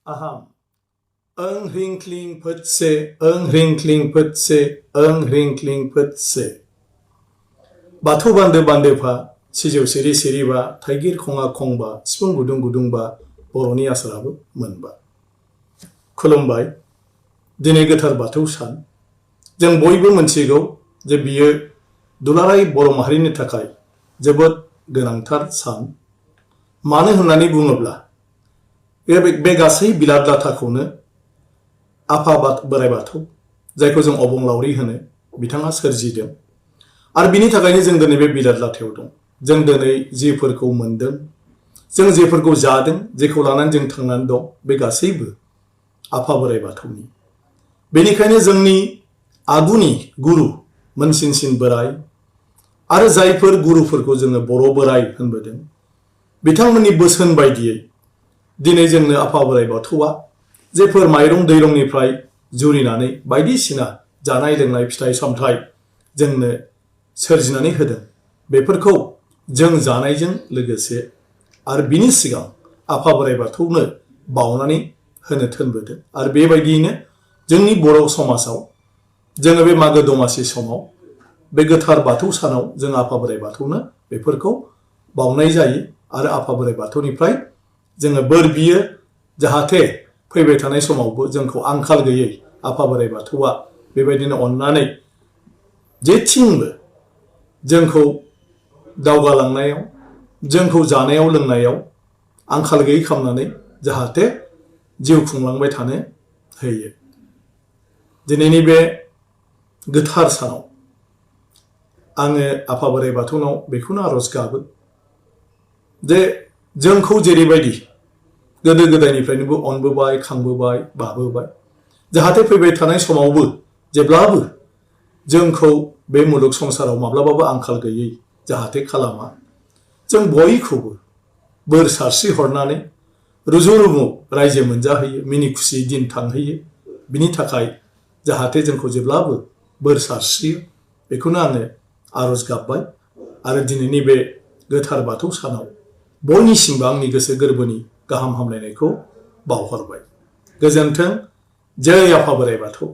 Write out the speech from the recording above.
Aham. Eng hring kling putse, eng hring kling putse, eng hring kling putse. बाथौ बान्दो बान्दोफा सिजौ सिरि सिरिबा थाइगिर खङा खंबा सिफुं गुदुं गुदुंबा बर'नि आसाराबो मोनबा। खुलुमबाय। दिनै गोथार बाथौ सान। जों बयबो मोनथिगौ जे बियो दुलाराय बर' माहारिनि थाखाय जोबोद गोनांथार सान। मानो होननानै बुङोब्ला बे गासै बिलाद लाथाखौनो आफा बोराइ बाथौ, जायखौ जों अबंलावरि होनो, बिथाङा सोरजिदों। आरो बिनि थाखायनो जों दिनै बे बिलाद लाथायाव दं। जों दिनै जिफोरखौ मोनदों, जों जेफोरखौ जादों, जेखौ लानानै जों थांनानै दं, बे गासैबो आफा बोराइ बाथौनि। बेनिखायनो जोंनि आगुनि गुरु मोनसिनसिन बोराइ आरो जायफोर गुरुफोरखौ जोङो बर' बोराइ होनबोदों, बिथांमोननि बोसोन बायदियै दिनै जोंनो आफा बोराइ बाथौआ जेफोर माइरं दैरंनिफ्राय जुरिनानै बायदिसिना जानाय लोंनाय फिथाइ सामथाइ जोंनो सोरजिनानै होदों, बेफोरखौ जों जानायजों लोगोसे आरो बिनि सिगां आफा बोराइ बाथौनो बावनानै होनो थोनबोदों। आरो बेबायदियैनो जोंनि बर' समाजाव जोङो बे मागो दमासि समाव बे गोथार बाथौ सानाव जों आफा बोराइ बाथौनो बेफोरखौ बावनाय जायो आरो आफा बोराइ बाथौनिफ्राय जोङो बोर बियो, जाहाथे फैबाय थानाय समावबो जोंखौ आंखाल गैयै आफा बोराइ बाथौआ बेबायदिनो अननानै जेथिंबो जोंखौ दावगालांनायाव, जोंखौ जानायाव लोंनायाव आंखाल गैयै खालामनानै जाहाथे जिउ खुंलांबाय थानो होयो। दिनैनि बे गोथार सानाव आङो आफा बोराइ बाथौनाव बेखौनो आरज गाबो जे जोंखौ जेरैबायदि गोदो गोदायनिफ्रायनो अनबोबाय, खांबोबाय, बाबोबाय, जाहाथे फैबाय थानाय समावबो जेब्लाबो जोंखौ बे मुलुग संसाराव माब्लाबाबो आंखाल गैयै जाहाथे खालामा। जों बयखौबो बोर सारस्रि हरनानै रुजु रुमु रायजो मोनजाहोयो, मिनि खुसि दिन थांहोयो। बिनि थाखाय जाहाथे जोंखौ जेब्लाबो बोर सारस्रियो, बेखौनो आङो आरज गाबबाय। आरो दिनैनि बे गोथार बाथौ सानाव बयनिसिमबो आंनि गोसो गोरबोनि गाहाम हामलायनायखौ बावहरबाय। गोजोन्थों। जय आफा बोराइ बाथौ।